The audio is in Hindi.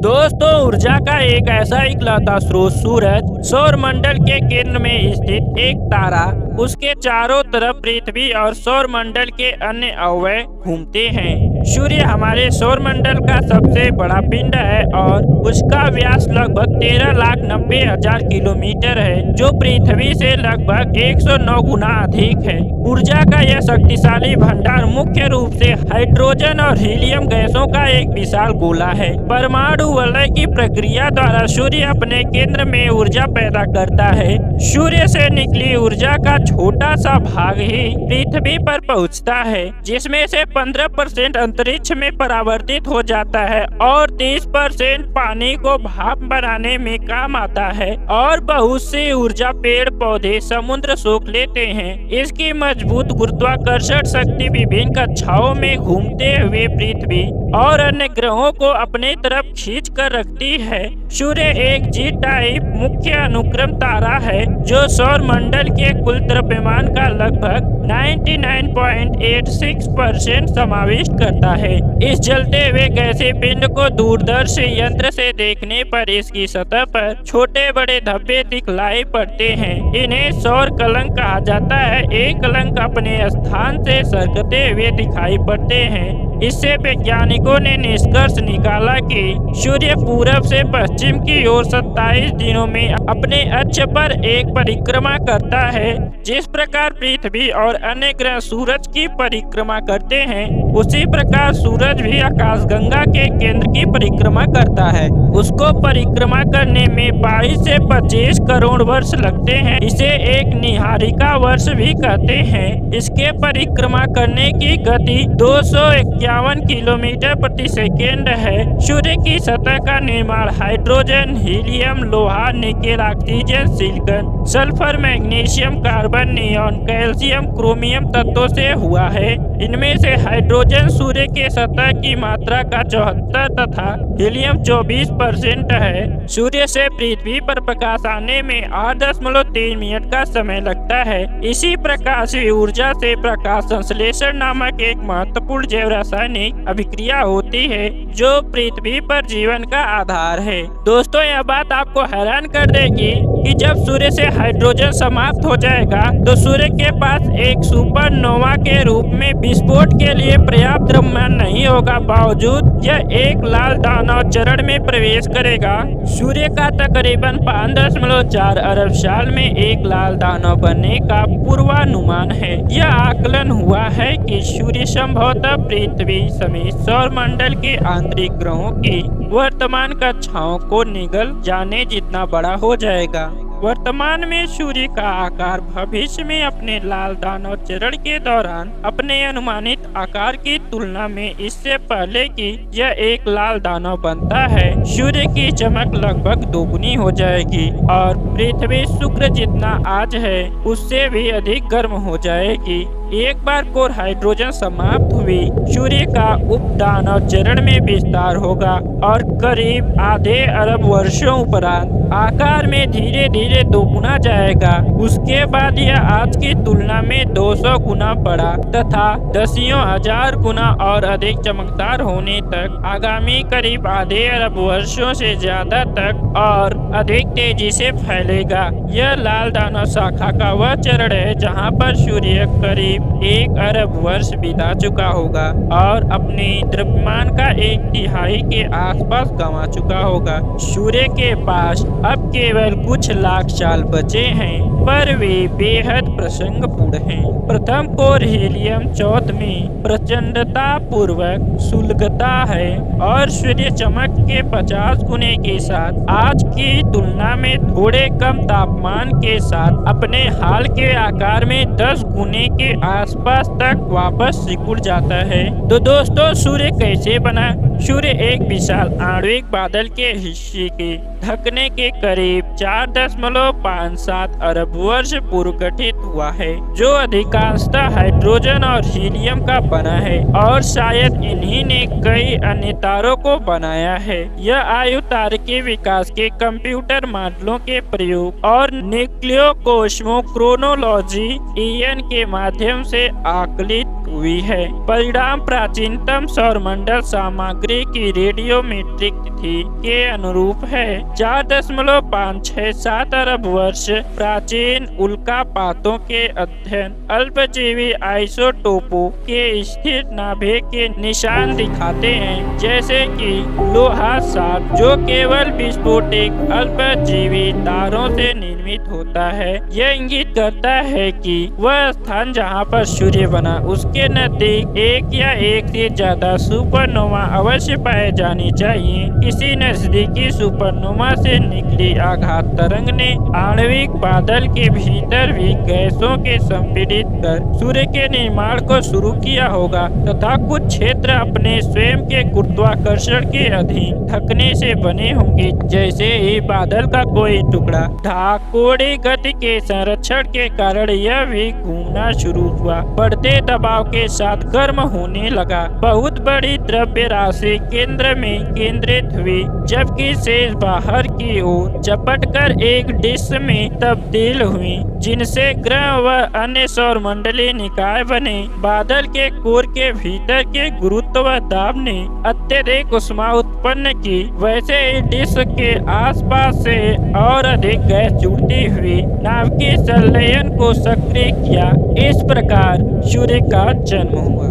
दोस्तों, ऊर्जा का एक ऐसा इकलौता स्रोत सूरज सौर मंडल के केंद्र में स्थित एक तारा, उसके चारों तरफ पृथ्वी और सौर मंडल के अन्य अवयव घूमते हैं। सूर्य हमारे सौर मंडल का सबसे बड़ा पिंड है और उसका व्यास लगभग 13,90,000 किलोमीटर है, जो पृथ्वी से लगभग 109 गुना अधिक है। ऊर्जा का यह शक्तिशाली भंडार मुख्य रूप से हाइड्रोजन और हीलियम गैसों का एक विशाल गोला है। परमाणु वलय की प्रक्रिया द्वारा सूर्य अपने केंद्र में ऊर्जा पैदा करता है। सूर्य से निकली ऊर्जा का छोटा सा भाग ही पृथ्वी पर पहुंचता है, जिसमें से 15% अंतरिक्ष में परावर्तित हो जाता है और 30% पानी को भाप बनाने में काम आता है और बहुत सी ऊर्जा पेड़ पौधे समुद्र सोख लेते हैं। इसकी मजबूत गुरुत्वाकर्षण शक्ति विभिन्न कक्षाओं में घूमते हुए पृथ्वी और अन्य ग्रहों को अपने तरफ खींच कर रखती है। सूर्य एक जी टाइप मुख्य अनुक्रम तारा है, जो सौर मंडल के कुल द्रव्यमान का लगभग 99.86% समाविष्ट करता है। इस जलते हुए गैसीय पिंड को दूरदर्शी यंत्र से देखने पर इसकी सतह पर छोटे बड़े धब्बे दिखलाई पड़ते हैं। इन्हें सौर कलंक कहा जाता है। एक कलंक अपने स्थान से सरकते हुए दिखाई पड़ते हैं। इससे वैज्ञानिकों ने निष्कर्ष निकाला कि सूर्य पूरब से पश्चिम की ओर 27 दिनों में अपने अक्ष पर एक परिक्रमा करता है। जिस प्रकार पृथ्वी और अन्य ग्रह सूरज की परिक्रमा करते हैं, उसी प्रकार सूरज भी आकाशगंगा के केंद्र की परिक्रमा करता है। उसको परिक्रमा करने में 22 से 25 करोड़ वर्ष लगते हैं। इसे एक निहारिका वर्ष भी कहते हैं। इसके परिक्रमा करने की गति 251 किलोमीटर प्रति सेकेंड है। सूर्य की सतह का निर्माण हाइड्रोजन, हीलियम, लोहा, nickel, oxygen, silicon, sulphur, magnesium, carbon, neon, calcium, chromium तत्वों से हुआ है। इनमें से हाइड्रोजन सूर्य के सतह की मात्रा का 74 तथा हीलियम 24% है। सूर्य से पृथ्वी पर प्रकाश आने में 8.3 मिनट का समय लगता है। इसी प्रकाशीय ऊर्जा से प्रकाश संश्लेषण नामक एक महत्वपूर्ण जैव रासायनिक अभिक्रिया होती है, जो पृथ्वी पर जीवन का आधार है। दोस्तों, यह बात आपको हैरान कर देगी कि जब सूर्य से हाइड्रोजन समाप्त हो जाएगा तो सूर्य के पास एक सुपरनोवा के रूप में विस्फोट के लिए पर्याप्त द्रव्यमान नहीं होगा। बावजूद यह एक लाल दानव चरण में प्रवेश करेगा। सूर्य का तकरीबन 5.4 अरब साल में एक लाल दानव बनने का पूर्वानुमान है। यह आकलन हुआ है कि सूर्य संभवतः पृथ्वी समेत सौर मंडल के आंतरिक ग्रहों की वर्तमान कक्षाओं को निगल जाने जितना बड़ा हो जाएगा। वर्तमान में सूर्य का आकार भविष्य में अपने लाल दानव चरण के दौरान अपने अनुमानित आकार की तुलना में इससे पहले कि यह एक लाल दानव बनता है, सूर्य की चमक लगभग दोगुनी हो जाएगी और पृथ्वी शुक्र जितना आज है उससे भी अधिक गर्म हो जाएगी। एक बार कोर हाइड्रोजन समाप्त हुई, सूर्य का उपदानव चरण में विस्तार होगा और करीब आधे अरब वर्षों उपरांत आकार में धीरे धीरे दोगुना जाएगा। उसके बाद यह आज की तुलना में 200 गुना बढ़ा तथा दसियों हजार गुना और अधिक चमकदार होने तक आगामी करीब आधे अरब वर्षों से ज्यादा तक और अधिक तेजी से फैलेगा। यह लाल दानव शाखा का वह चरण है जहाँ पर सूर्य करीब 1 अरब वर्ष बिता चुका होगा और अपने द्रव्यमान का 1/3 के आसपास गंवा चुका होगा। सूर्य के पास अब केवल कुछ लाख साल बचे हैं, पर वे बेहद प्रसंगपूर्ण हैं। प्रथम कोर हीलियम 14 में प्रचंडता पूर्वक सुलगता है और सूर्य चमक के 50 गुने के साथ आज की तुलना में थोड़े कम तापमान के साथ अपने हाल के आकार में 10 गुने के आसपास तक वापस सिकुड़ जाता है। तो दोस्तों, सूर्य कैसे बना? सूर्य एक विशाल आणविक बादल के हिस्से के ढकने के करीब 4.57 अरब वर्ष पूर्व गठित हुआ है, जो अधिकांशतः हाइड्रोजन और हीलियम का बना है और शायद इन्हीं ने कई अन्य तारों को बनाया है। यह आयु तारे के विकास के कंप्यूटर मॉडलों के प्रयोग और न्यूक्लियो कोस्मोक्रोनोलॉजी (EN) के माध्यम से आकलित हुई है। परिणाम प्राचीनतम सौरमंडल सामग्री की रेडियोमेट्रिक तिथि के अनुरूप है। 4.567 अरब वर्ष प्राचीन उल्कापातों के अध्ययन अल्पजीवी आइसोटोपों के स्थिर नाभिक के निशान दिखाते हैं, जैसे कि लोहा 7 जो केवल विस्फोटक अल्पजीवी तारों से निर्मित होता है। यह इंगित करता है कि वह स्थान जहां पर सूर्य बना उसके नजदीक एक या एक से ज्यादा सुपरनोवा अवश्य पाए जानी चाहिए। किसी नजदीकी सुपरनोवा से निकली आघात तरंग ने आणविक बादल के भीतर भी गैसों के संपीड़ित कर सूर्य के निर्माण को शुरू किया होगा तथा कुछ क्षेत्र अपने स्वयं के गुरुत्वाकर्षण के अधीन ढकने से बने होंगे। जैसे ही बादल का कोई टुकड़ा ढाकोड़ी गति के संरक्षण के कारण यह भी घूमना शुरू हुआ, बढ़ते दबाव के साथ गर्म होने लगा। बहुत बड़ी द्रव्य राशि केंद्र में केंद्रित हुई, जबकि शेष बाहर की ओर झपटकर एक डिस्क में तब्दील हुई, जिनसे ग्रह व अन्य सौरमंडलीय निकाय बने। बादल के कोर के भीतर के गुरुत्व दाब ने अत्यधिक ऊष्मा उत्पन्न की, वैसे ही डिस्क के आसपास से और अधिक गैस जुड़ती हुई नाभिकीय संलयन को सक्रिय किया। इस प्रकार सूर्य का जन्म हुआ।